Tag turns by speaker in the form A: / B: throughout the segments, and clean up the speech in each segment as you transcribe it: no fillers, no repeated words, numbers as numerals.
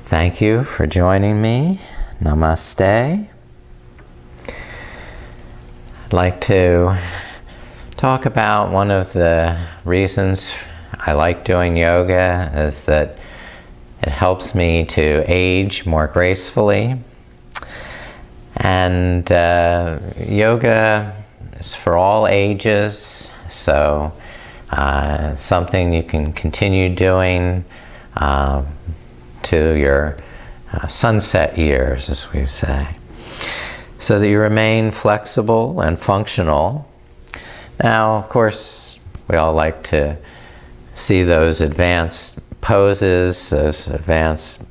A: Thank you for joining me. Namaste. I'd like to talk about one of the reasons I like doing yoga is that it helps me to age more gracefully. And yoga is for all ages, so it's something you can continue doing to your sunset years, as we say, so that you remain flexible and functional. Now, of course, we all like to see those advanced poses, those advanced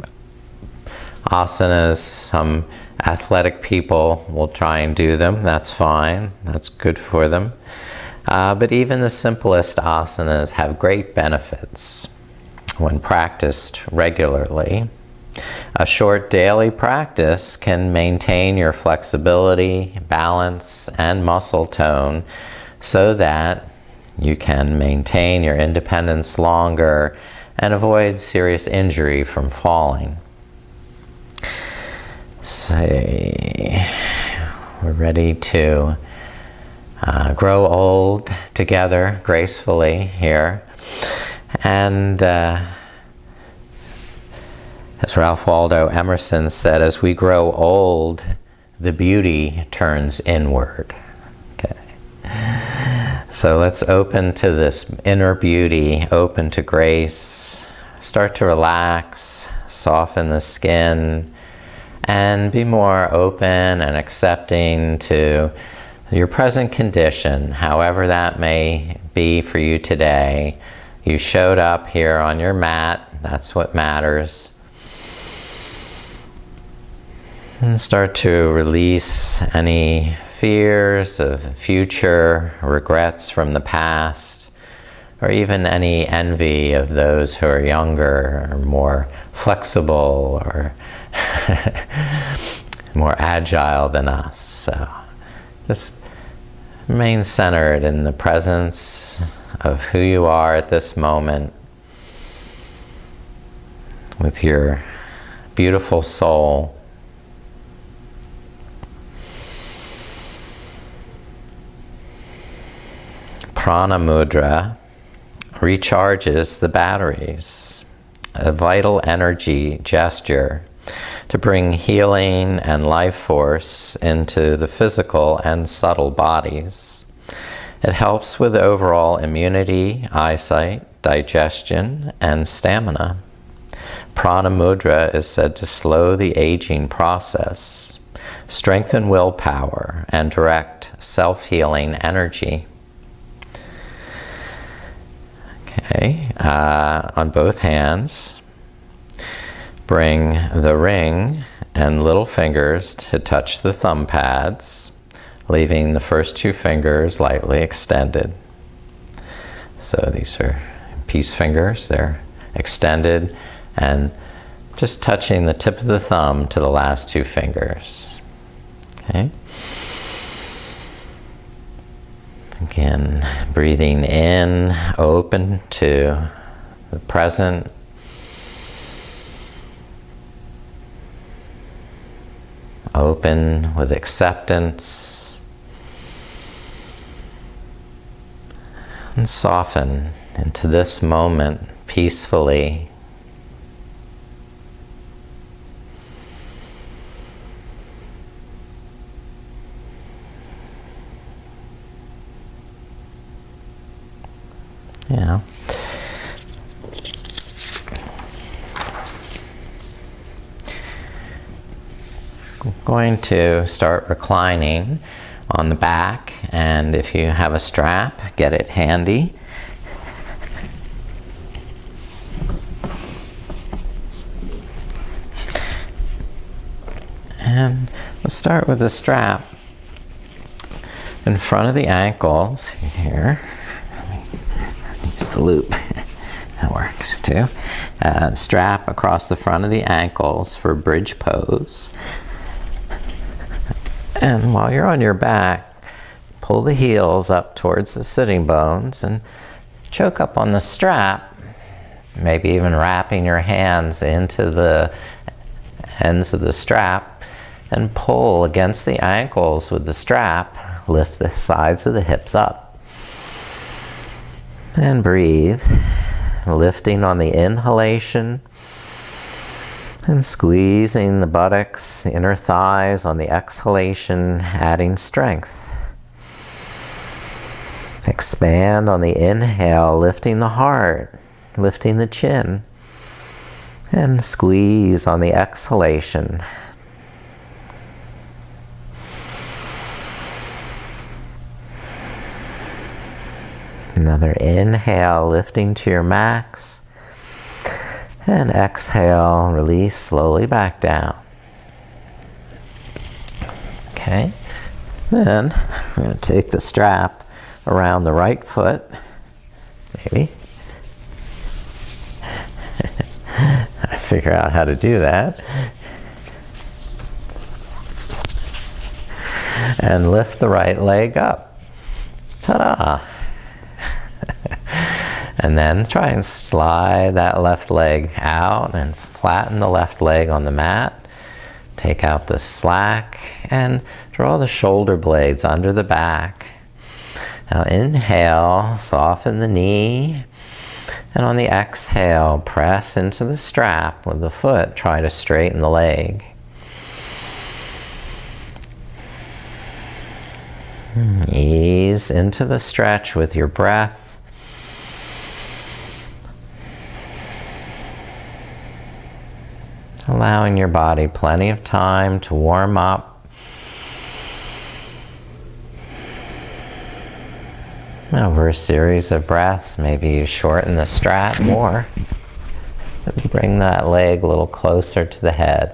A: asanas. Some athletic people will try and do them. That's fine. That's good for them. But even the simplest asanas have great benefits when practiced regularly. A short daily practice can maintain your flexibility, balance, and muscle tone so that you can maintain your independence longer and avoid serious injury from falling. So, we're ready to grow old together gracefully here. And as Ralph Waldo Emerson said, as we grow old, the beauty turns inward. Okay. So let's open to this inner beauty, open to grace. Start to relax, soften the skin, and be more open and accepting to your present condition, however that may be for you today. You showed up here on your mat, that's what matters. And start to release any fears of the future, regrets from the past, or even any envy of those who are younger or more flexible or more agile than us. So just remain centered in the presence of who you are at this moment with your beautiful soul. Prana mudra recharges the batteries, a vital energy gesture to bring healing and life force into the physical and subtle bodies. It helps with overall immunity, eyesight, digestion, and stamina. Prana mudra is said to slow the aging process, strengthen willpower, and direct self-healing energy. Okay, on both hands, bring the ring and little fingers to touch the thumb pads, leaving the first two fingers lightly extended. So these are peace fingers, they're extended, and just touching the tip of the thumb to the last two fingers. Okay. Again, breathing in, open to the present. Open with acceptance. And soften into this moment peacefully. Yeah. I'm going to start reclining on the back, and if you have a strap, get it handy. And we'll start with the strap in front of the ankles here. Use the loop. That works too. Strap across the front of the ankles for bridge pose. And while you're on your back, pull the heels up towards the sitting bones and choke up on the strap maybe even wrapping your hands into the ends of the strap and pull against the ankles with the strap. Lift the sides of the hips up. And breathe, lifting on the inhalation and squeezing the buttocks, the inner thighs on the exhalation, adding strength. Expand on the inhale, lifting the heart, lifting the chin, and squeeze on the exhalation. Another inhale, lifting to your max. And exhale, release slowly back down. Okay. Then we're going to take the strap around the right foot. Maybe. I figure out how to do that. And lift the right leg up. Ta-da! And then try and slide that left leg out and flatten the left leg on the mat. Take out the slack and draw the shoulder blades under the back. Now inhale, soften the knee. And on the exhale, press into the strap with the foot. Try to straighten the leg. Ease into the stretch with your breath. Allowing your body plenty of time to warm up. Over a series of breaths, maybe you shorten the strap more. Bring that leg a little closer to the head.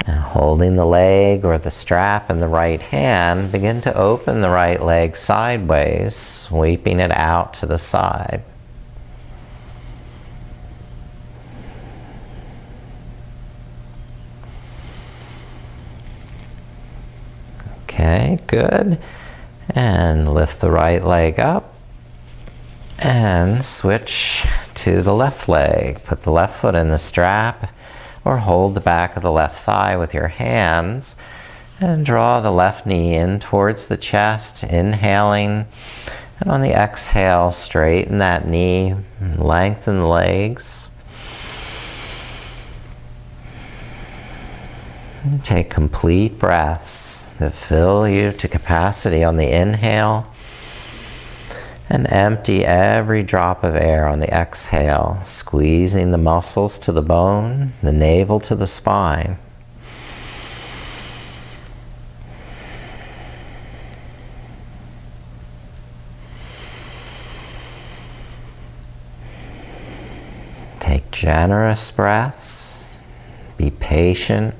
A: Holding the leg or the strap in the right hand, begin to open the right leg sideways, sweeping it out to the side. Okay, good. And lift the right leg up and switch to the left leg. Put the left foot in the strap, or hold the back of the left thigh with your hands and draw the left knee in towards the chest, inhaling, and on the exhale, straighten that knee, lengthen the legs. And take complete breaths that fill you to capacity on the inhale, and empty every drop of air on the exhale, squeezing the muscles to the bone, the navel to the spine. Take generous breaths. Be patient.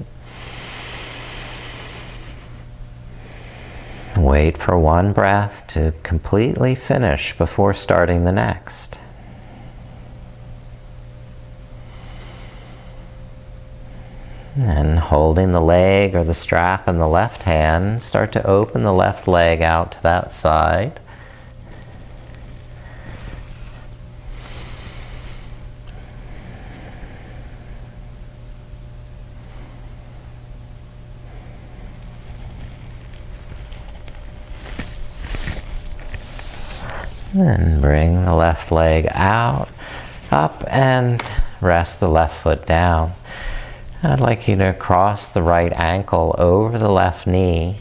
A: Wait for one breath to completely finish before starting the next. And holding the leg or the strap in the left hand, start to open the left leg out to that side. Then bring the left leg out, up, and rest the left foot down. I'd like you to cross the right ankle over the left knee.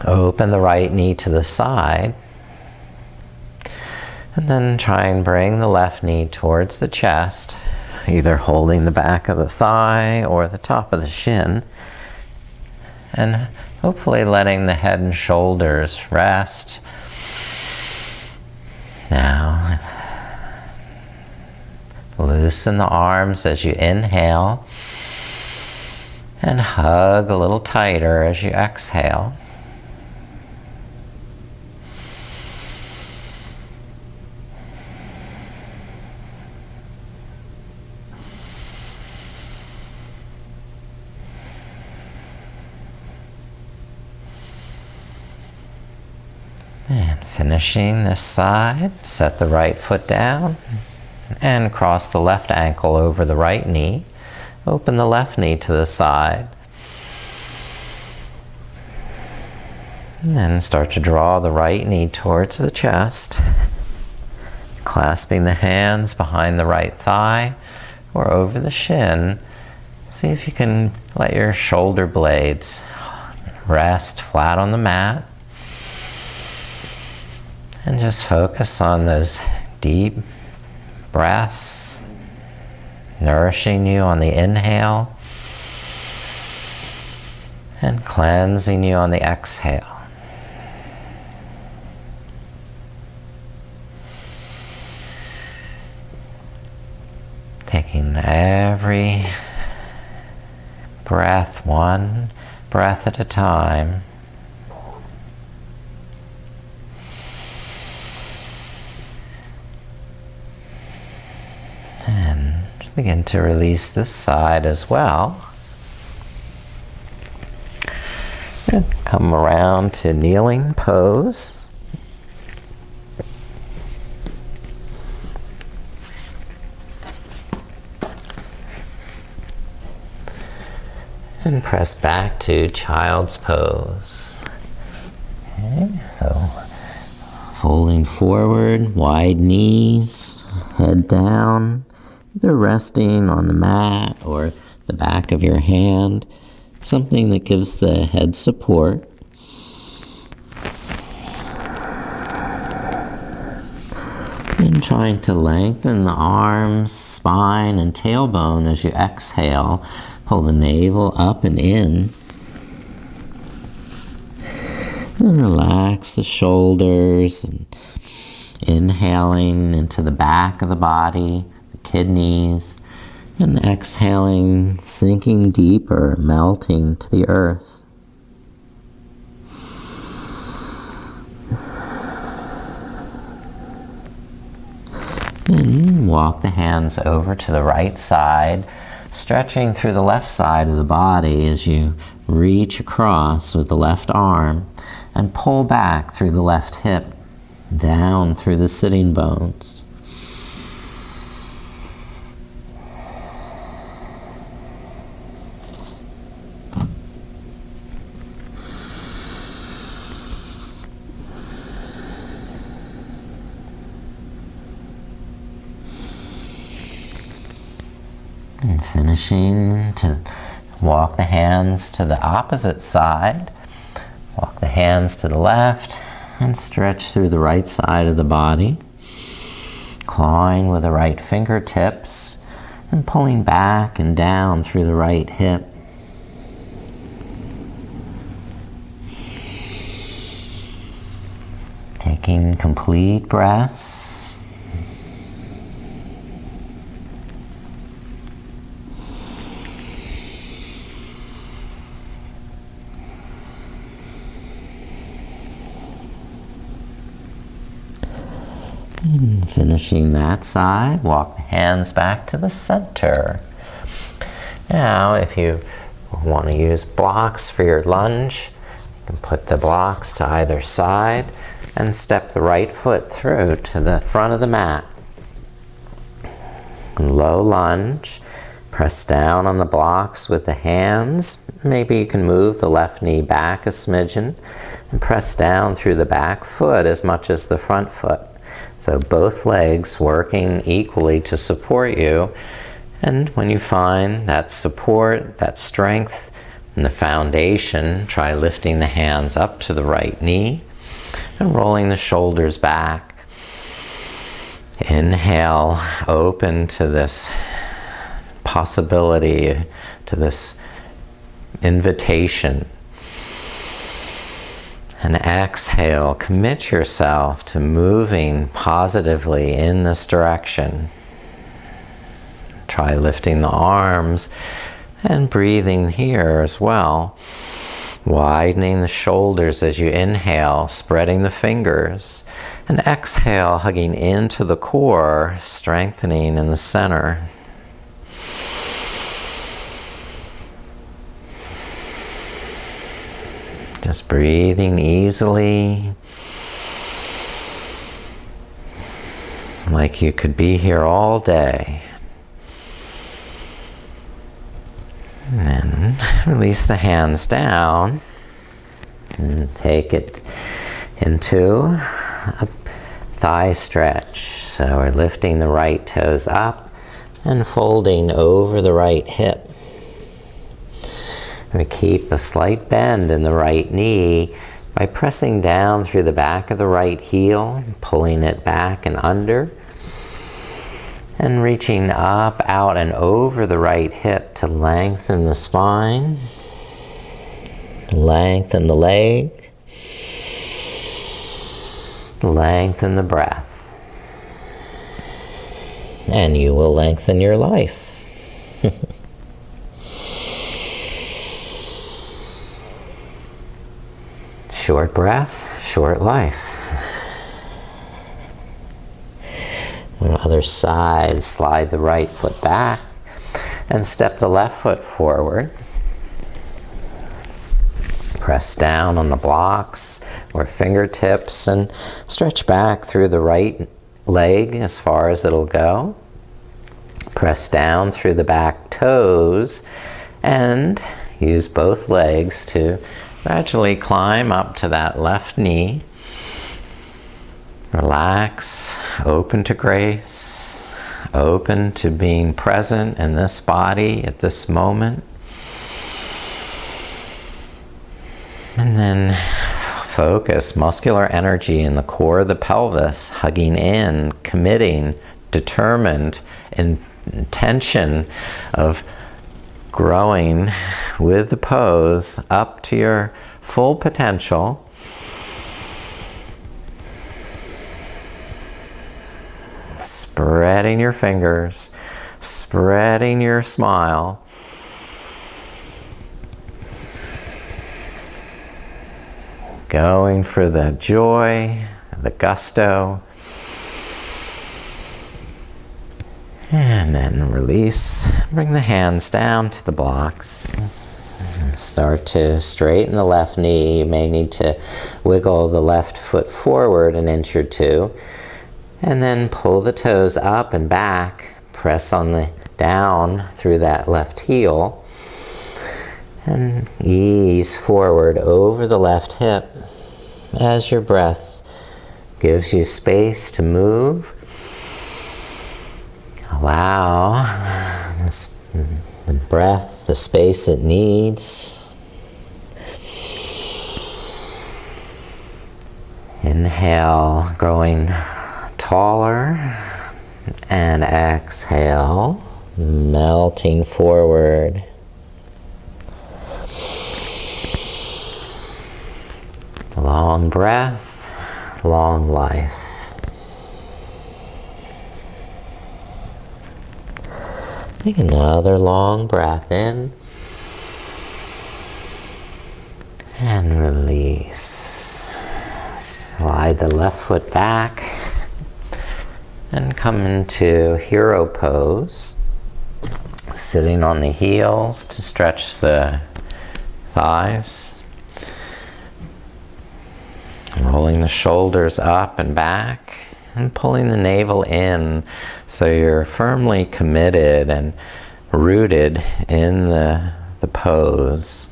A: Open the right knee to the side. And then try and bring the left knee towards the chest, either holding the back of the thigh or the top of the shin. And hopefully letting the head and shoulders rest. Now, loosen the arms as you inhale and hug a little tighter as you exhale. And finishing this side, set the right foot down and cross the left ankle over the right knee. Open the left knee to the side. And then start to draw the right knee towards the chest. Clasping the hands behind the right thigh or over the shin. See if you can let your shoulder blades rest flat on the mat. And just focus on those deep breaths, nourishing you on the inhale and cleansing you on the exhale. Taking every breath, one breath at a time. And begin to release this side as well. And come around to kneeling pose. And press back to child's pose. Okay, so folding forward, wide knees, head down, either resting on the mat or the back of your hand, something that gives the head support. And trying to lengthen the arms, spine, and tailbone as you exhale. Pull the navel up and in. And relax the shoulders. And inhaling into the back of the body, the kidneys. And exhaling, sinking deeper, melting to the earth. And walk the hands over to the right side, stretching through the left side of the body as you reach across with the left arm and pull back through the left hip, down through the sitting bones. And finishing to walk the hands to the opposite side. Walk the hands to the left and stretch through the right side of the body. Clawing with the right fingertips and pulling back and down through the right hip. Taking complete breaths. And finishing that side, walk the hands back to the center. Now, if you want to use blocks for your lunge, you can put the blocks to either side and step the right foot through to the front of the mat. Low lunge, press down on the blocks with the hands. Maybe you can move the left knee back a smidgen and press down through the back foot as much as the front foot. So both legs working equally to support you. And when you find that support, that strength, and the foundation, try lifting the hands up to the right knee and rolling the shoulders back. Inhale, open to this possibility, to this invitation. And exhale, commit yourself to moving positively in this direction. Try lifting the arms and breathing here as well. Widening the shoulders as you inhale, spreading the fingers. And exhale, hugging into the core, strengthening in the center. Just breathing easily. like you could be here all day. And then release the hands down and take it into a thigh stretch. So we're lifting the right toes up and folding over the right hip. We keep a slight bend in the right knee by pressing down through the back of the right heel, pulling it back and under, and reaching up, out, and over the right hip to lengthen the spine, lengthen the leg, lengthen the breath, and you will lengthen your life. Short breath, short life. On the other side, slide the right foot back and step the left foot forward. Press down on the blocks or fingertips and stretch back through the right leg as far as it'll go. Press down through the back toes and use both legs to gradually climb up to that left knee. Relax, open to grace, open to being present in this body at this moment. And then focus muscular energy in the core of the pelvis, hugging in, committing, determined, intention of growing with the pose up to your full potential. Spreading your fingers, spreading your smile. Going for the joy, the gusto. And then release. Bring the hands down to the blocks. And start to straighten the left knee. You may need to wiggle the left foot forward an inch or two. And then pull the toes up and back. Press on the down through that left heel. And ease forward over the left hip as your breath gives you space to move. Allow the breath the space it needs. Inhale, growing taller, and exhale, melting forward. Long breath, long life. Take another long breath in and release. Slide the left foot back and come into hero pose. Sitting on the heels to stretch the thighs. Rolling the shoulders up and back and pulling the navel in so you're firmly committed and rooted in the pose.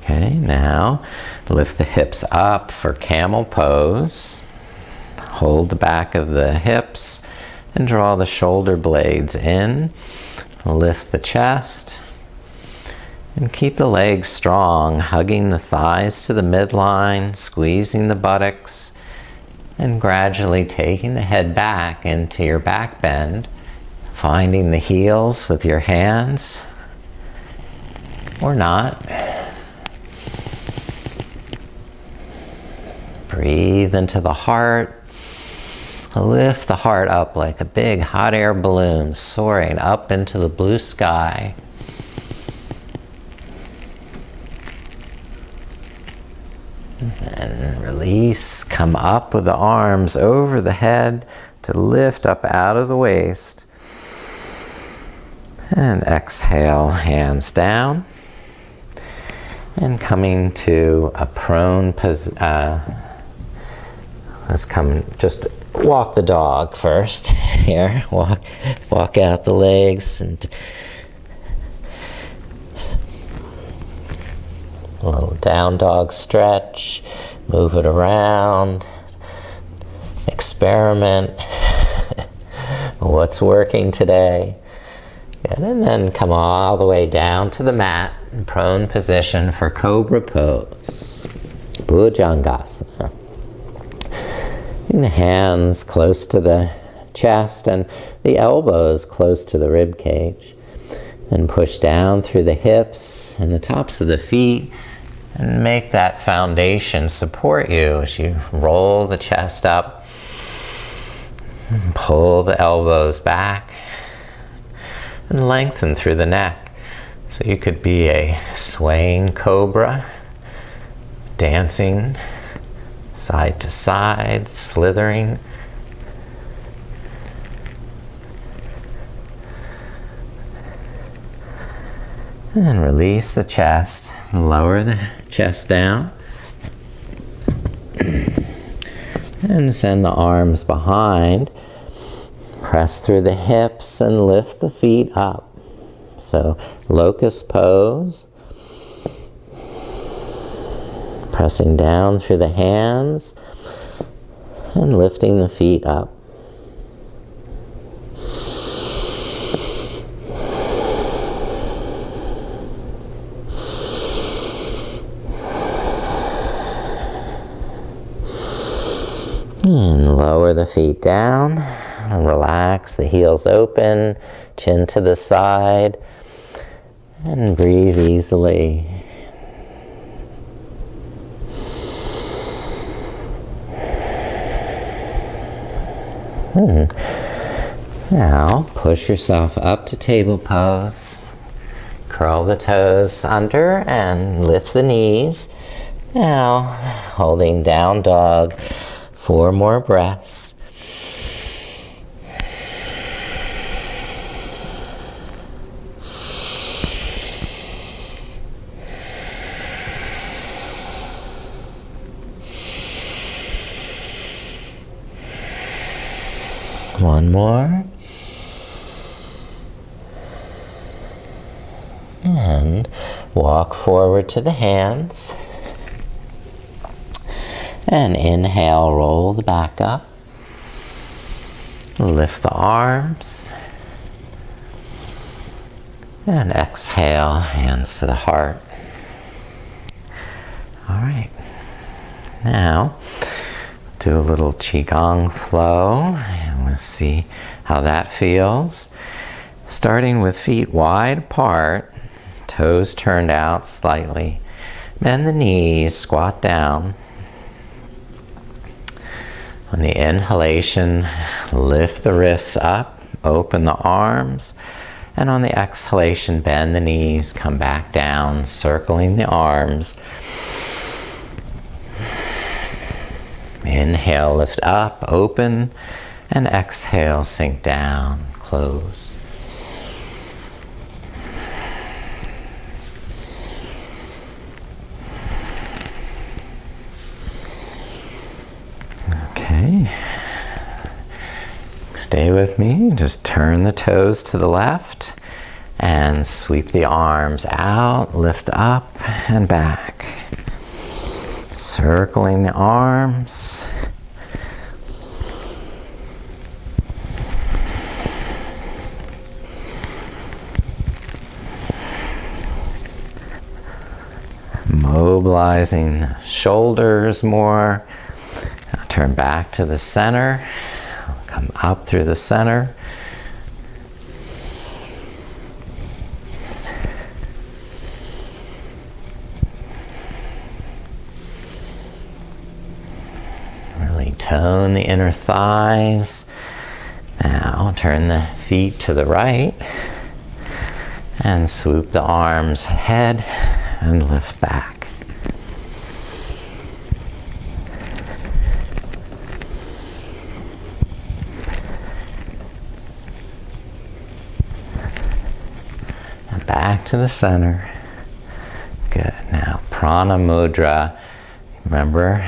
A: Okay, now lift the hips up for camel pose. Hold the back of the hips and draw the shoulder blades in. Lift the chest and keep the legs strong, hugging the thighs to the midline, squeezing the buttocks, and gradually taking the head back into your back bend, finding the heels with your hands, or not. Breathe into the heart. Lift the heart up like a big hot air balloon soaring up into the blue sky. And release. Come up with the arms over the head to lift up out of the waist. And exhale, hands down. And coming to a prone position. Let's come, just walk the dog first. Here, walk out the legs and a little down dog stretch. Move it around. Experiment. What's working today? Good. And then come all the way down to the mat in prone position for Cobra Pose. Bhujangasana. The hands close to the chest and the elbows close to the rib cage. And push down through the hips and the tops of the feet and make that foundation support you as you roll the chest up. And pull the elbows back and lengthen through the neck. So you could be a swaying cobra, dancing side to side, slithering. And release the chest, lower the chest down. And send the arms behind. Press through the hips and lift the feet up. So locust pose. Pressing down through the hands and lifting the feet up. And lower the feet down, and relax, the heels open, chin to the side, and breathe easily. Now, push yourself up to table pose. Curl the toes under and lift the knees. Now, holding down dog. 4 more breaths. One more. And walk forward to the hands. And inhale, roll the back up. Lift the arms. And exhale, hands to the heart. All right. Now, do a little Qigong flow. And we'll see how that feels. Starting with feet wide apart, toes turned out slightly. Bend the knees, squat down. On the inhalation, lift the wrists up, open the arms, and on the exhalation, bend the knees, come back down, circling the arms. Inhale, lift up, open, and exhale, sink down, close. Okay, stay with me. Just turn the toes to the left and sweep the arms out, lift up and back. Circling the arms. Mobilizing shoulders more. Turn back to the center, come up through the center. Really tone the inner thighs. Now turn the feet to the right and swoop the arms ahead and lift back. Back to the center. Good. Now prana mudra. Remember,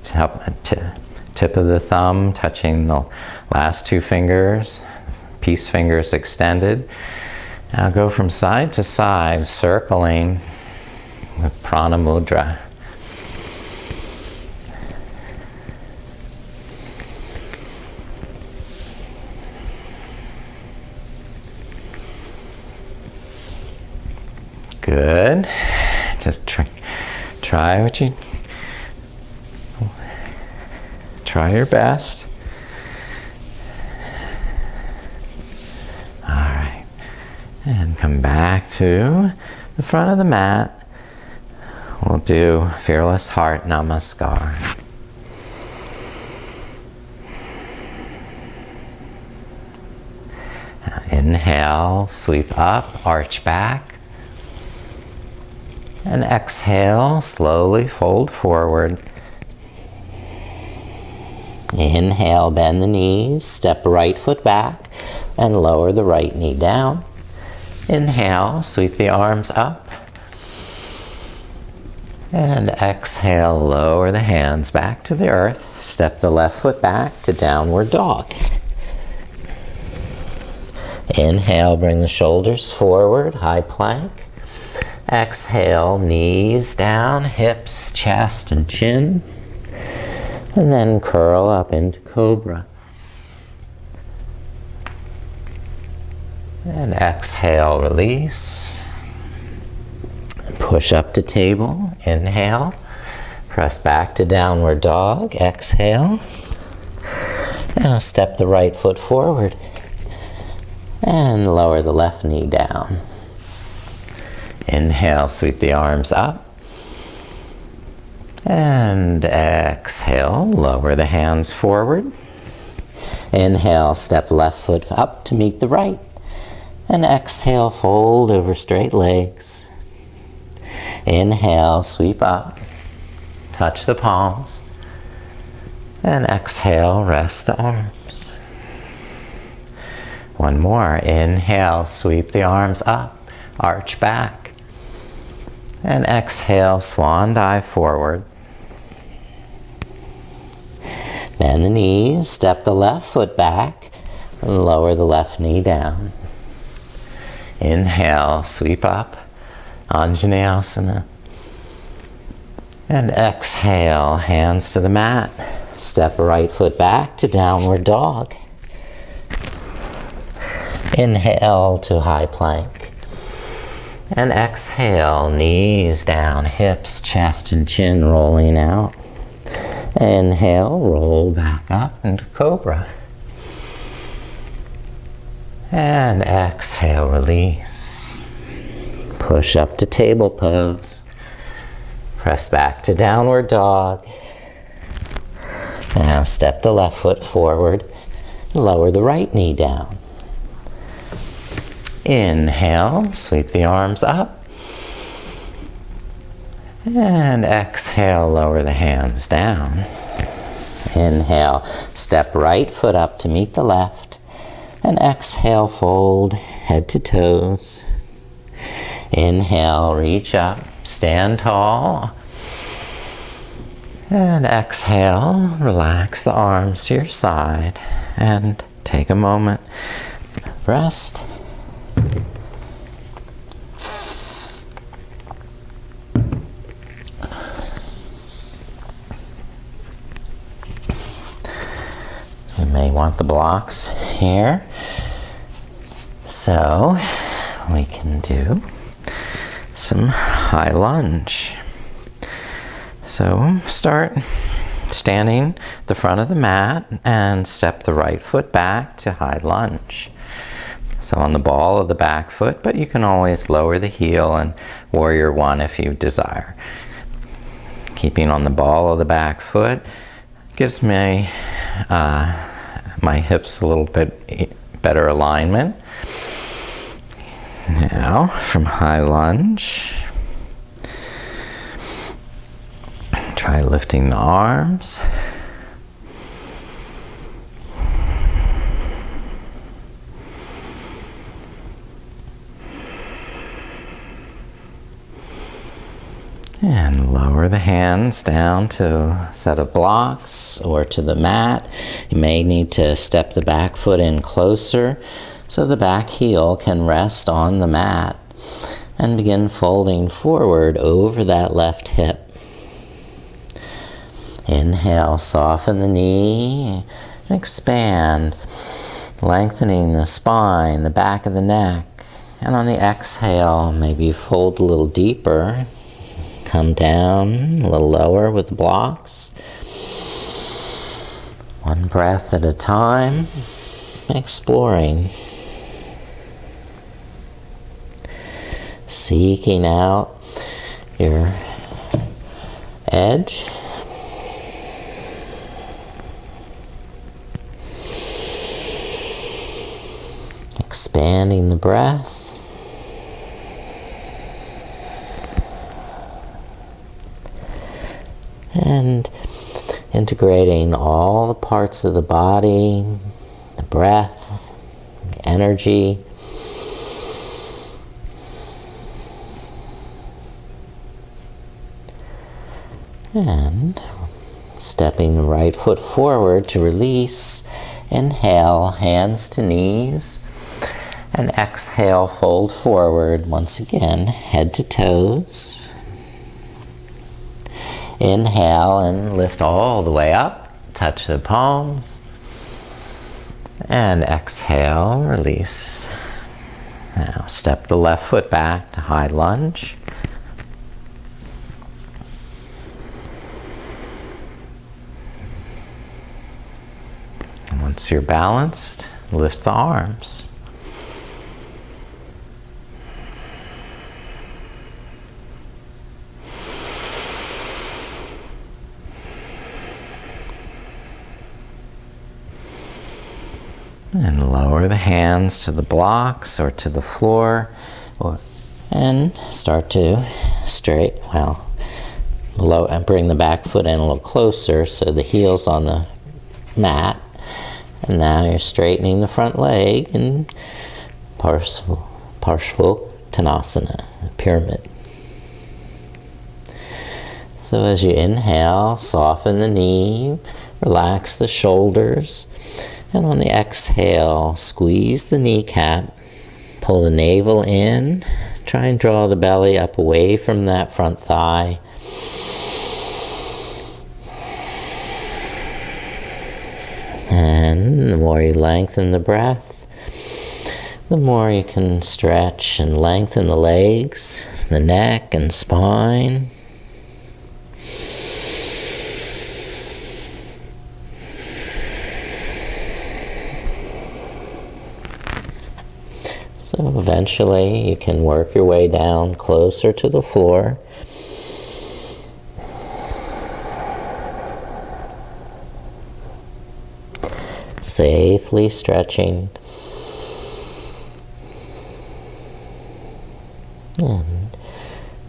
A: tip of the thumb touching the last two fingers, peace fingers extended. Now go from side to side, circling with prana mudra. Good. Just try your best. All right. And come back to the front of the mat. We'll do Fearless Heart Namaskar. Now inhale, sweep up, arch back. And exhale, slowly fold forward. Inhale, bend the knees, step right foot back, and lower the right knee down. Inhale, sweep the arms up. And exhale, lower the hands back to the earth. Step the left foot back to downward dog. Inhale, bring the shoulders forward, high plank. Exhale, knees down, hips, chest, and chin. And then curl up into cobra. And exhale, release. Push up to table, inhale. Press back to downward dog, exhale. Now step the right foot forward. And lower the left knee down. Inhale, sweep the arms up. And exhale, lower the hands forward. Inhale, step left foot up to meet the right. And exhale, fold over straight legs. Inhale, sweep up. Touch the palms. And exhale, rest the arms. One more. Inhale, sweep the arms up. Arch back. And exhale, swan dive forward. Bend the knees, step the left foot back, and lower the left knee down. Inhale, sweep up, Anjaneyasana. And exhale, hands to the mat. Step right foot back to downward dog. Inhale to high plank. And exhale, knees down, hips, chest, and chin rolling out. Inhale, roll back up into cobra. And exhale, release. Push up to table pose. Press back to downward dog. Now step the left foot forward. Lower the right knee down. Inhale, sweep the arms up. And exhale, lower the hands down. Inhale, step right foot up to meet the left. And exhale, fold head to toes. Inhale, reach up, stand tall. And exhale, relax the arms to your side. And take a moment of rest. You may want the blocks here. So we can do some high lunge. So start standing at the front of the mat and step the right foot back to high lunge. So on the ball of the back foot, but you can always lower the heel and warrior one if you desire. Keeping on the ball of the back foot gives me my hips a little bit better alignment. Now from high lunge, try lifting the arms. And lower the hands down to a set of blocks or to the mat. You may need to step the back foot in closer so the back heel can rest on the mat. And begin folding forward over that left hip. Inhale, soften the knee, expand, lengthening the spine, the back of the neck. And on the exhale, maybe fold a little deeper. Come down a little lower with the blocks. One breath at a time, exploring. Seeking out your edge. Expanding the breath. And integrating all the parts of the body, the breath, the energy. And stepping the right foot forward to release. Inhale, hands to knees. And exhale, fold forward once again, head to toes. Inhale and lift all the way up, touch the palms. And exhale, release. Now step the left foot back to high lunge. And once you're balanced, lift the arms. And lower the hands to the blocks or to the floor, and start to below, and bring the back foot in a little closer so the heel's on the mat. And now you're straightening the front leg in Parshva Tanasana, pyramid. So as you inhale, soften the knee, relax the shoulders. And on the exhale, squeeze the kneecap, pull the navel in, try and draw the belly up away from that front thigh. And the more you lengthen the breath, the more you can stretch and lengthen the legs, the neck and spine. So eventually you can work your way down closer to the floor. Safely stretching. And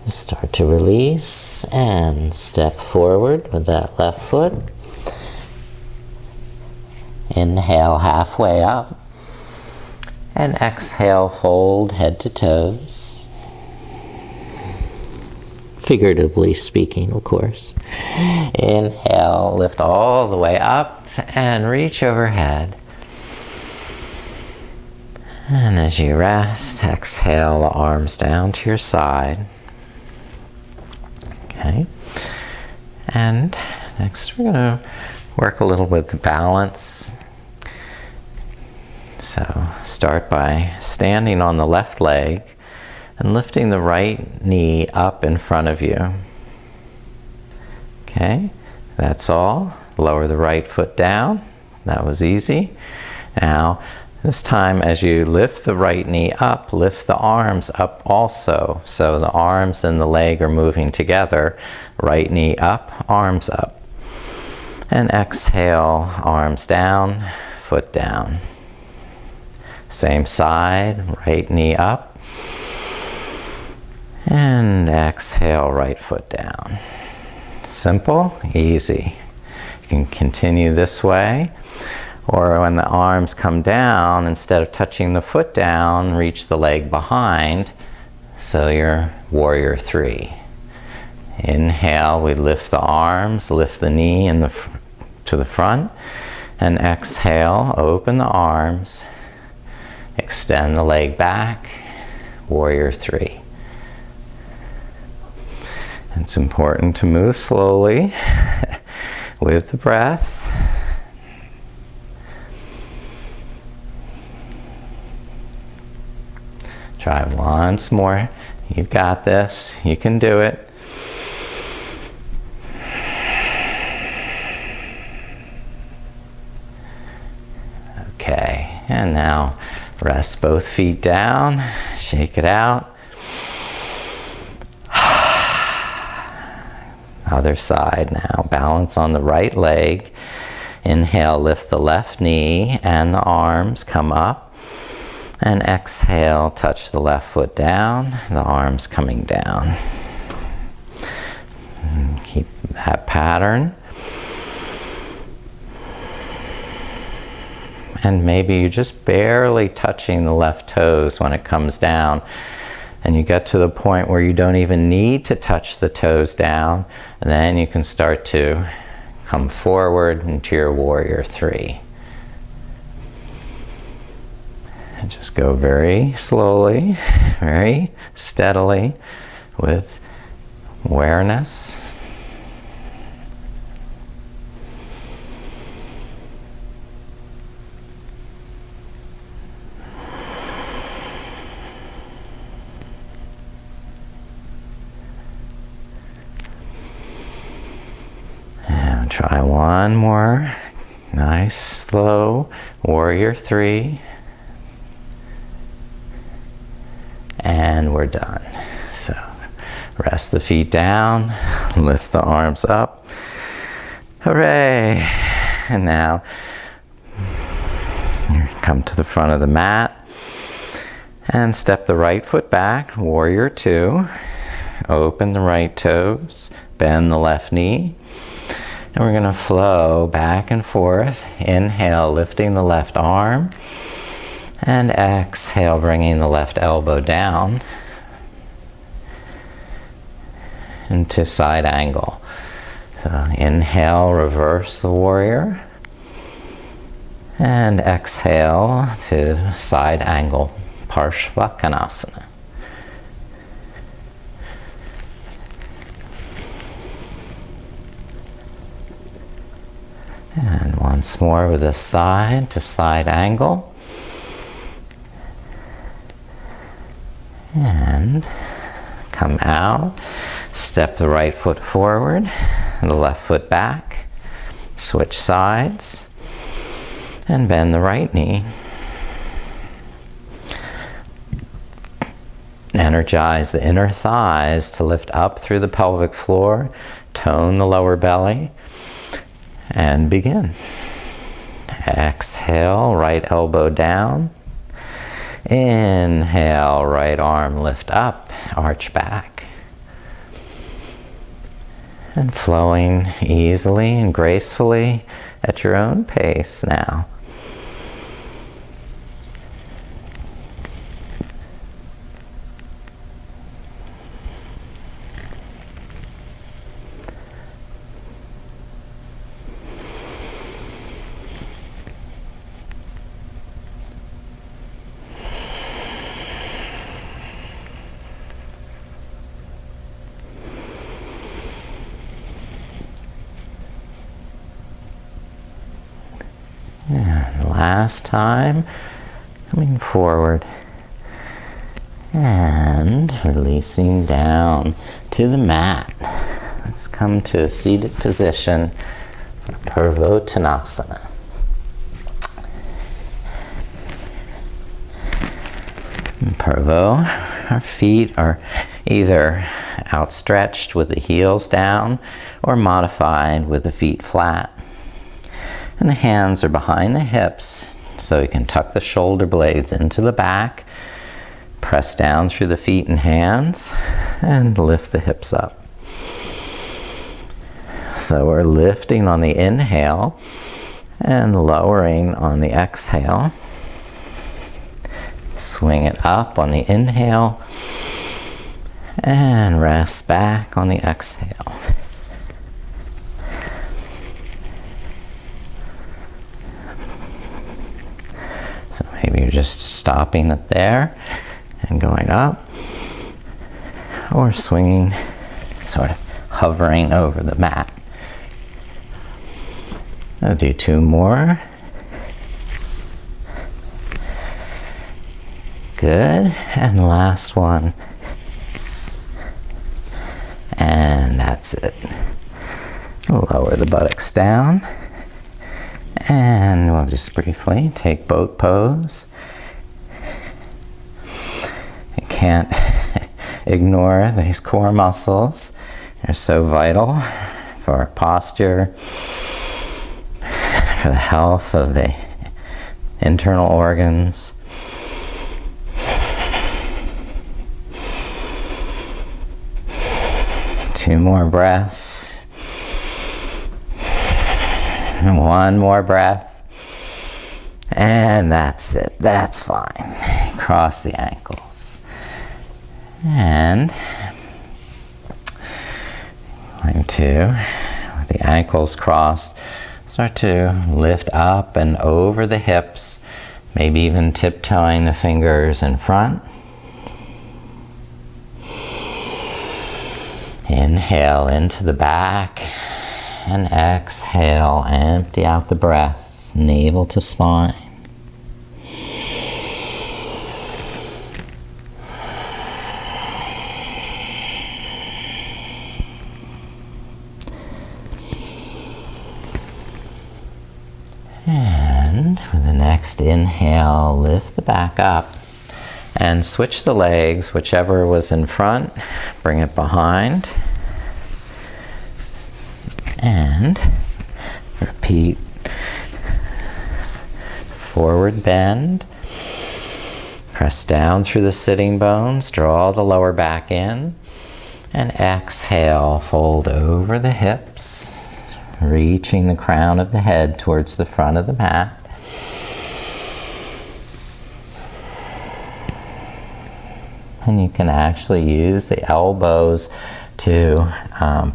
A: start to release and step forward with that left foot. Inhale halfway up. And exhale, fold head to toes. Figuratively speaking, of course. Inhale, lift all the way up and reach overhead. And as you rest, exhale the arms down to your side. Okay. And next we're going to work a little with the balance. So start by standing on the left leg and lifting the right knee up in front of you. Okay, that's all. Lower the right foot down. That was easy. Now, this time as you lift the right knee up, lift the arms up also. So the arms and the leg are moving together. Right knee up, arms up. And exhale, arms down, foot down. Same side, right knee up. And exhale, right foot down. Simple, easy. You can continue this way. Or when the arms come down, instead of touching the foot down, reach the leg behind. So you're warrior 3. Inhale, we lift the arms, lift the knee to the front. And exhale, open the arms, extend the leg back, warrior three. It's important to move slowly with the breath. Try once more. You've got this. You can do it. Okay, and now rest both feet down. Shake it out. Other side now. Balance on the right leg. Inhale, lift the left knee and the arms come up. And exhale, touch the left foot down, the arms coming down. And keep that pattern. And maybe you're just barely touching the left toes when it comes down. And you get to the point where you don't even need to touch the toes down. And then you can start to come forward into your warrior three. And just go very slowly, very steadily with awareness. And try one more. Nice, slow warrior three. And we're done. So rest the feet down, lift the arms up. Hooray! And now come to the front of the mat and step the right foot back, warrior two. Open the right toes, bend the left knee. And we're going to flow back and forth. Inhale, lifting the left arm. And exhale, bringing the left elbow down into side angle. So inhale, reverse the warrior. And exhale to side angle, Parshvakonasana. And once more with a side to side angle. And come out, step the right foot forward, and the left foot back, switch sides, and bend the right knee. Energize the inner thighs to lift up through the pelvic floor, tone the lower belly, and begin. Exhale, right elbow down. Inhale, right arm lift up, arch back. And flowing easily and gracefully at your own pace now. And last time, coming forward and releasing down to the mat. Let's come to a seated position for Purvottanasana. In Purvo, our feet are either outstretched with the heels down or modified with the feet flat. And the hands are behind the hips, so you can tuck the shoulder blades into the back, press down through the feet and hands, and lift the hips up. So we're lifting on the inhale and lowering on the exhale. Swing it up on the inhale And rest back on the exhale. So maybe you're just stopping it there and going up, or swinging, sort of hovering over the mat. I'll do 2 more. Good, and last one. And that's it. Lower the buttocks down. And we'll just briefly take boat pose. You can't ignore these core muscles. They're so vital for our posture, for the health of the internal organs. Two more breaths. And 1 more breath. And that's it. That's fine. Cross the ankles. And going to, with the ankles crossed, start to lift up and over the hips, maybe even tiptoeing the fingers in front. Inhale into the back and exhale, empty out the breath, navel to spine. And with the next inhale, lift the back up and switch the legs, whichever was in front, bring it behind. And repeat. Forward bend. Press down through the sitting bones, draw the lower back in, and exhale, fold over the hips, reaching the crown of the head towards the front of the mat. And you can actually use the elbows to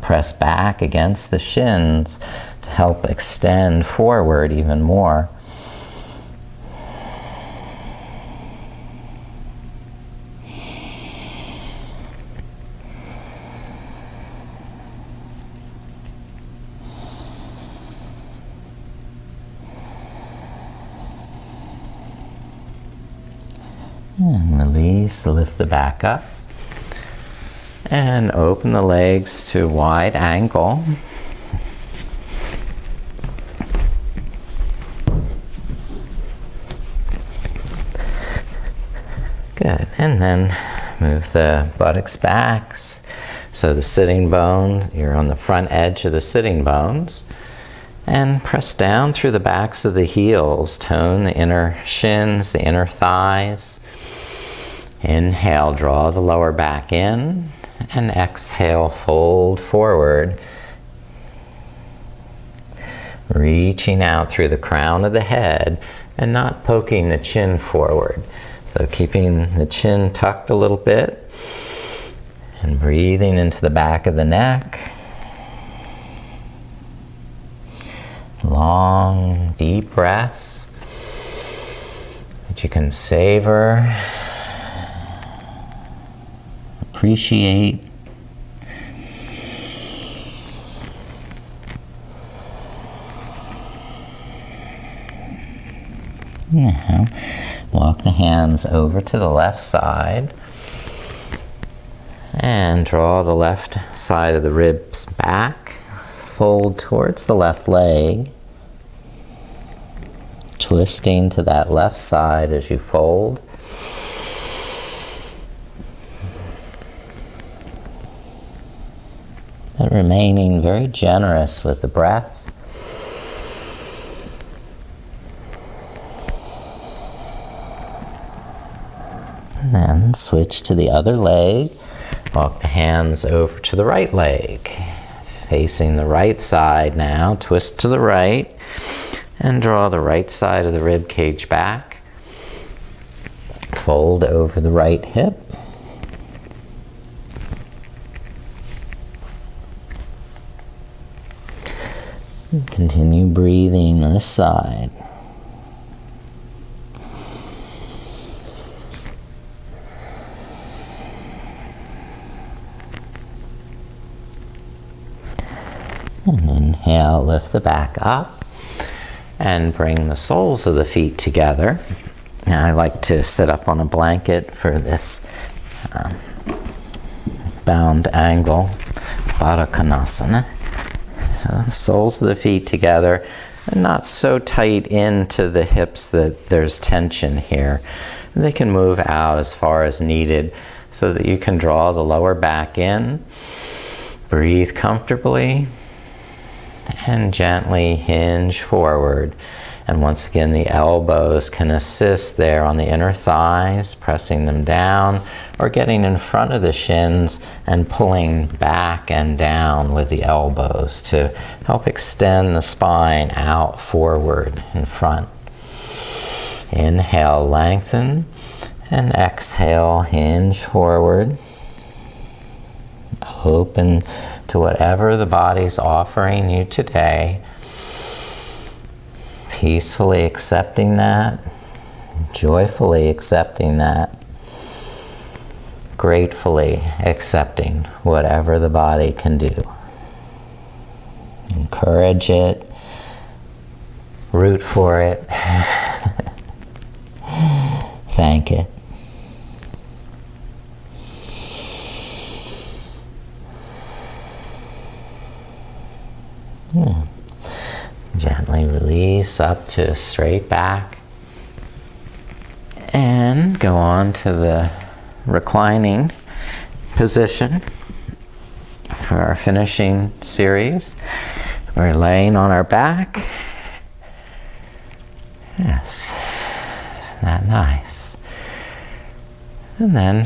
A: press back against the shins to help extend forward even more. And release, lift the back up. And open the legs to wide ankle. Good. And then move the buttocks back. So the sitting bone, you're on the front edge of the sitting bones. And press down through the backs of the heels. Tone the inner shins, the inner thighs. Inhale, draw the lower back in. And exhale, fold forward, reaching out through the crown of the head and not poking the chin forward. So keeping the chin tucked a little bit and breathing into the back of the neck. Long, deep breaths that you can savor. Appreciate. Now, walk the hands over to the left side and draw the left side of the ribs back. Fold towards the left leg, twisting to that left side as you fold. But remaining very generous with the breath. And then switch to the other leg. Walk the hands over to the right leg. Facing the right side now, twist to the right and draw the right side of the rib cage back. Fold over the right hip. Continue breathing this side. And inhale, lift the back up and bring the soles of the feet together. Now I like to sit up on a blanket for this bound angle, Baddha Konasana. So the soles of the feet together and not so tight into the hips that there's tension here. They can move out as far as needed so that you can draw the lower back in, breathe comfortably, and gently hinge forward. And once again, the elbows can assist there on the inner thighs, pressing them down, or getting in front of the shins and pulling back and down with the elbows to help extend the spine out forward in front. Inhale, lengthen, and exhale, hinge forward. Open to whatever the body's offering you today. Peacefully accepting that, joyfully accepting that, gratefully accepting whatever the body can do. Encourage it, root for it, thank it. Yeah. Gently release up to a straight back and go on to the reclining position for our finishing series. We're laying on our back. Yes, isn't that nice? And then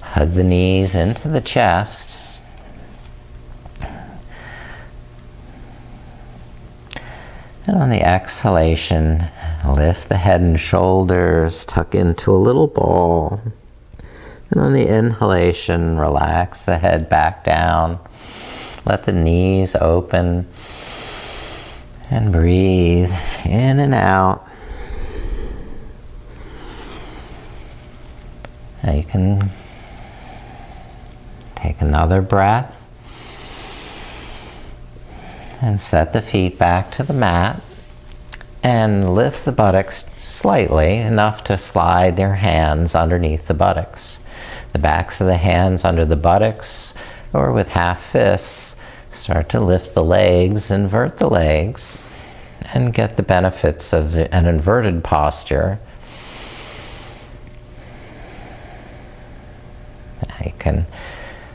A: hug the knees into the chest. And on the exhalation, lift the head and shoulders, tuck into a little ball. And on the inhalation, relax the head back down. Let the knees open. And breathe in and out. Now you can take another breath. And set the feet back to the mat and lift the buttocks slightly, enough to slide your hands underneath the buttocks. The backs of the hands under the buttocks, or with half fists, start to lift the legs, invert the legs, and get the benefits of an inverted posture. You can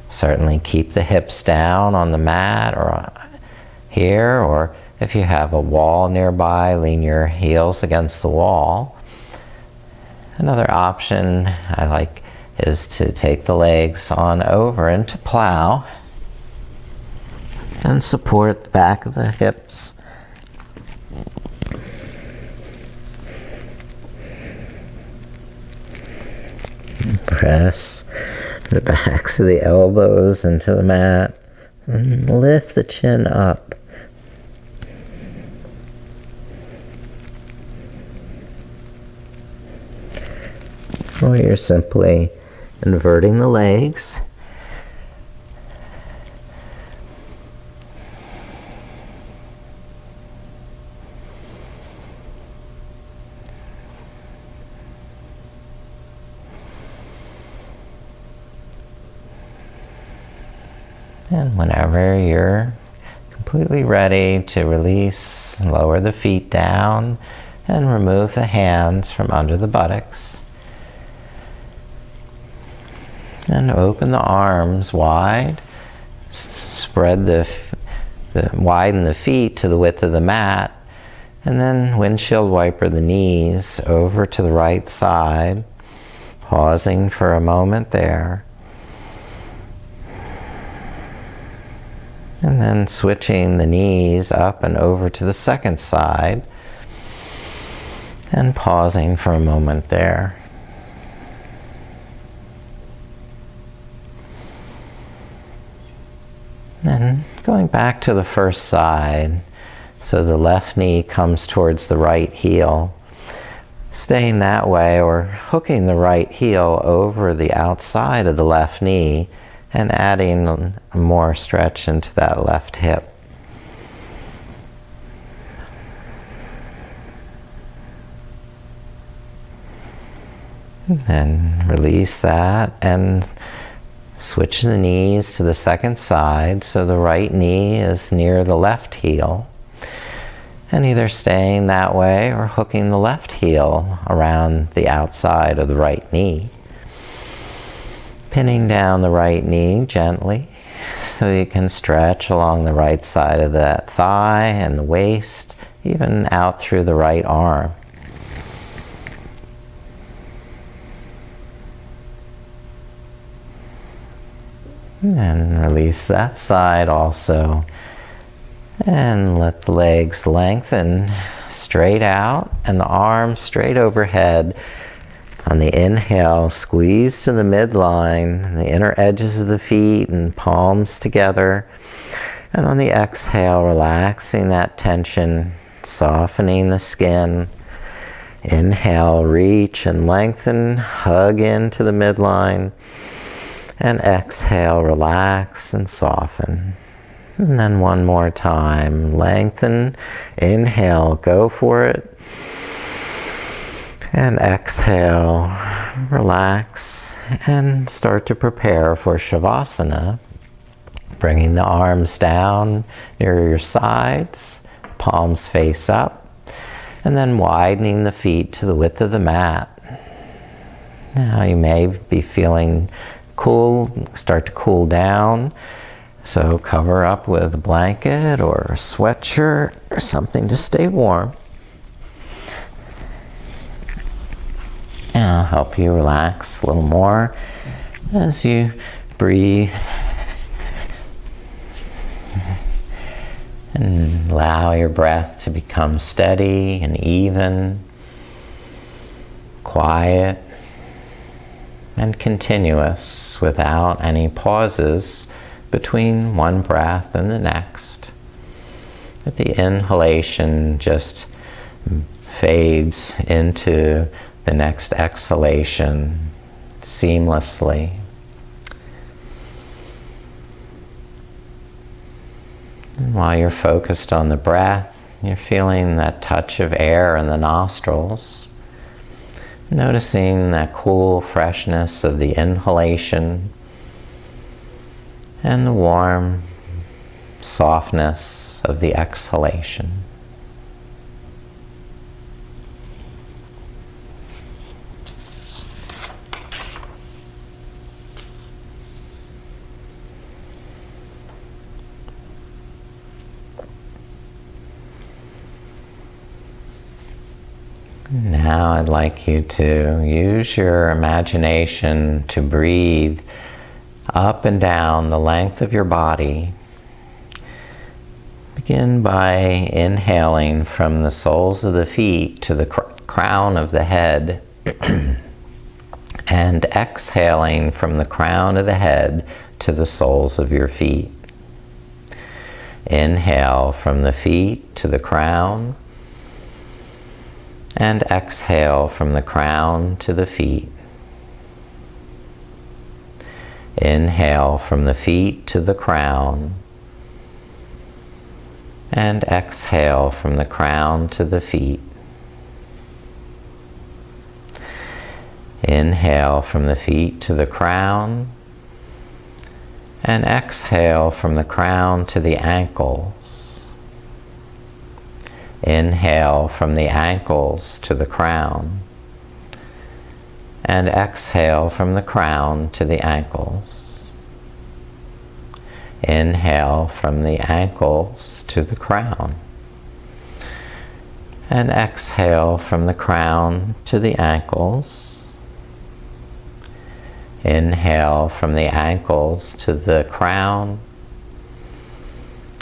A: certainly keep the hips down on the mat or here, or if you have a wall nearby, lean your heels against the wall. Another option I like is to take the legs on over into plow and support the back of the hips. Press the backs of the elbows into the mat and lift the chin up. Or you're simply inverting the legs. And whenever you're completely ready to release, lower the feet down and remove the hands from under the buttocks. And open the arms wide, spread widen the feet to the width of the mat, and then windshield wiper the knees over to the right side, pausing for a moment there. And then switching the knees up and over to the second side, and pausing for a moment there. And going back to the first side, so the left knee comes towards the right heel. Staying that way, or hooking the right heel over the outside of the left knee and adding more stretch into that left hip. And release that and switch the knees to the second side, so the right knee is near the left heel. And either staying that way or hooking the left heel around the outside of the right knee. Pinning down the right knee gently so you can stretch along the right side of that thigh and the waist, even out through the right arm. And release that side also. And let the legs lengthen straight out and the arms straight overhead. On the inhale, squeeze to the midline, the inner edges of the feet and palms together. And on the exhale, relaxing that tension, softening the skin. Inhale, reach and lengthen, hug into the midline. And exhale, relax and soften. And then one more time, lengthen, inhale, go for it. And exhale, relax, and start to prepare for Shavasana. Bringing the arms down near your sides, palms face up, and then widening the feet to the width of the mat. Now you may be feeling cool, start to cool down. So cover up with a blanket or a sweatshirt or something to stay warm. And I'll help you relax a little more as you breathe. And allow your breath to become steady and even, quiet, and continuous without any pauses between one breath and the next. That the inhalation just fades into the next exhalation seamlessly. And while you're focused on the breath, you're feeling that touch of air in the nostrils. Noticing that cool freshness of the inhalation and the warm softness of the exhalation. Now I'd like you to use your imagination to breathe up and down the length of your body. Begin by inhaling from the soles of the feet to the crown of the head and exhaling from the crown of the head to the soles of your feet. Inhale from the feet to the crown and exhale from the crown to the feet. Inhale from the feet to the crown and exhale from the crown to the feet. Inhale from the feet to the crown and exhale from the crown to the ankles. Inhale from the ankles to the crown and exhale from the crown to the ankles. Inhale from the ankles to the crown and exhale from the crown to the ankles. Inhale from the ankles to the crown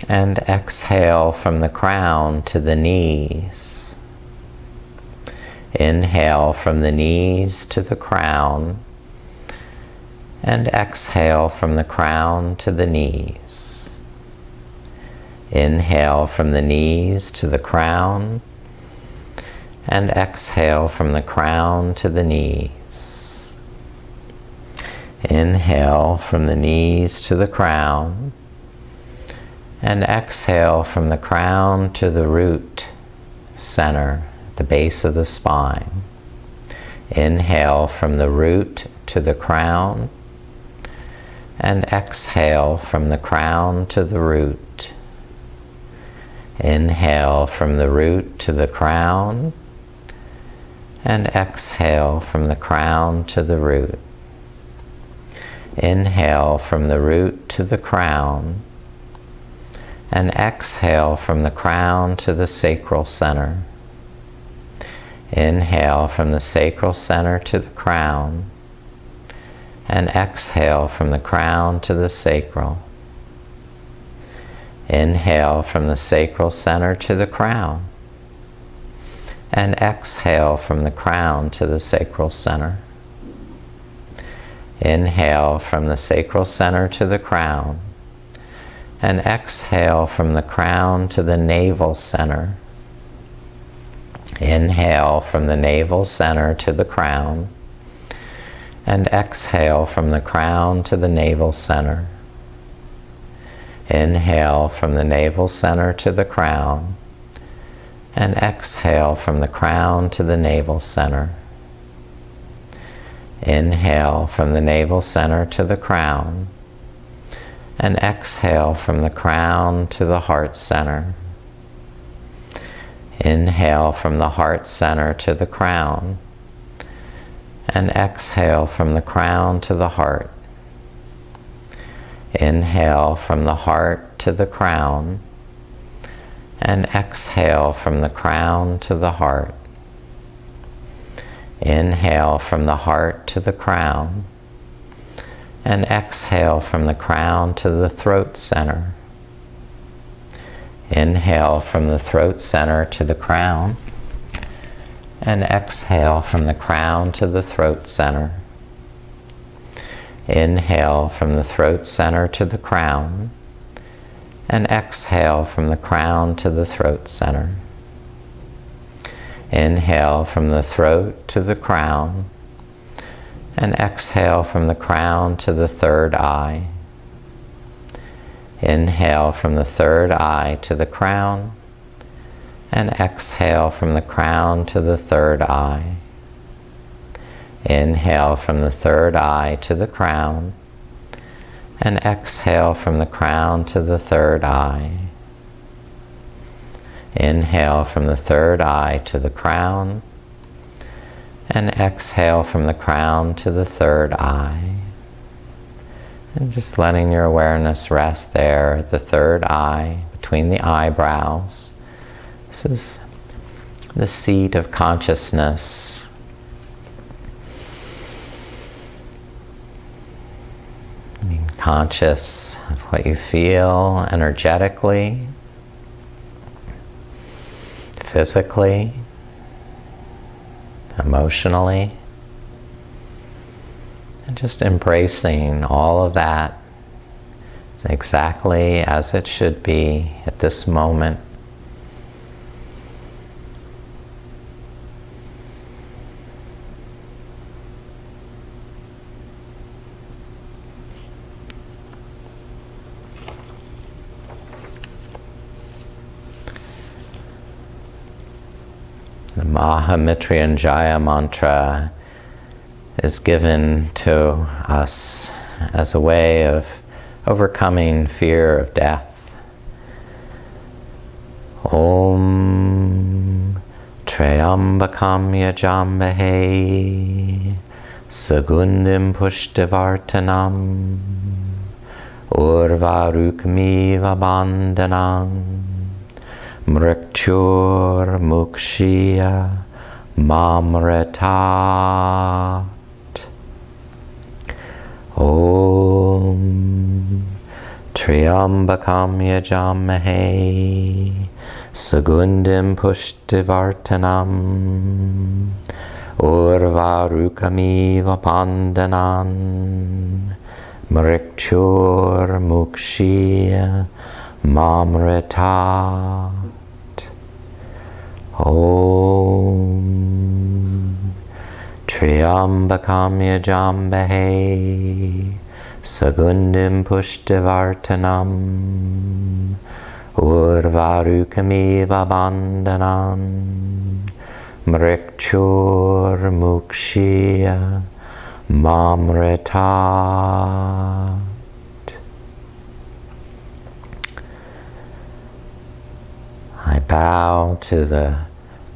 A: and exhale from the crown to the knees. Inhale from the knees to the crown and exhale from the crown to the knees. Inhale from the knees to the crown, and exhale from the crown to the knees. Inhale from the knees to the crown, and exhale from the crown to the root center, the base of the spine. Inhale from the root to the crown, and exhale from the crown to the root. Inhale from the root to the crown, and exhale from the crown to the root. Inhale from the root to the crown, and exhale from the crown to the sacral center. Inhale from the sacral center to the crown, and exhale from the crown to the sacral. Inhale from the sacral center to the crown, and exhale from the crown to the sacral center. Inhale from the sacral center to the crown, and exhale from the crown to the navel center. Inhale from the navel center to the crown, and exhale from the crown to the navel center. Inhale from the navel center to the crown, and exhale from the crown to the navel center. Inhale from the navel center to the crown, and exhale from the crown to the heart center. Inhale from the heart center to the crown, and exhale from the crown to the heart. Inhale from the heart to the crown, and exhale from the crown to the heart. Inhale from the heart to the crown, and exhale from the crown to the throat center. Inhale from the throat center to the crown, and exhale from the crown to the throat center. Inhale from the throat center to the crown, and exhale from the crown to the throat center. Inhale from the throat to the crown, and exhale from the crown to the third eye. Inhale from the third eye to the crown, and exhale from the crown to the third eye. Inhale from the third eye to the crown, and exhale from the crown to the third eye. Inhale from the third eye to the crown, and exhale from the crown to the third eye. And just letting your awareness rest there at the third eye, between the eyebrows. This is the seat of consciousness. Being conscious of what you feel energetically, physically, emotionally, and just embracing all of that exactly as it should be at this moment. The Mahamrityunjaya mantra is given to us as a way of overcoming fear of death. Om Trayambakam Yajambahe Sagundim Pushtivartanam Urvarukmiva Bandhanam Mrikchur Mukshya Mamratat. Om Triambakam Yajamahe Sagundim Pushtivartanam Urvarukamiva Pandanan Mrikchur Mukshya Mamritat. Om Triambakam Yajambahe Sagundim Pushtivartanam Urvarukamiva Bandhanam Mrikchur Mukshya Mamritat. I bow to the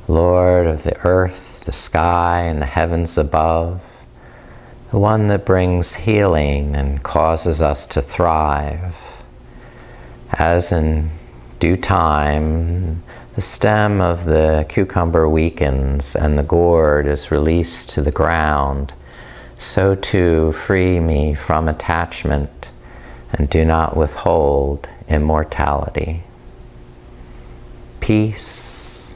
A: Lord of the earth, the sky, and the heavens above, the one that brings healing and causes us to thrive. As in due time, the stem of the cucumber weakens and the gourd is released to the ground, so too free me from attachment and do not withhold immortality. Peace,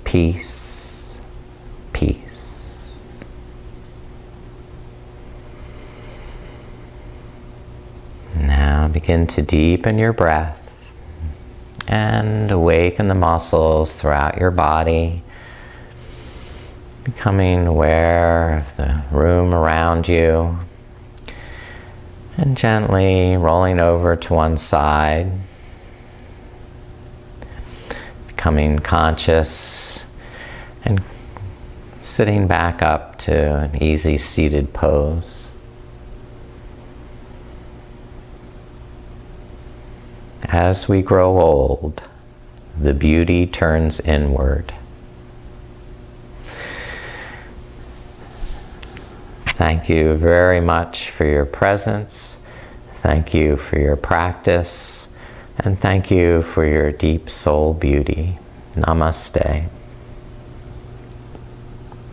A: peace, peace. Now begin to deepen your breath and awaken the muscles throughout your body, becoming aware of the room around you and gently rolling over to one side, becoming conscious and sitting back up to an easy seated pose. As we grow old, the beauty turns inward. Thank you very much for your presence. Thank you for your practice. And thank you for your deep soul beauty. Namaste.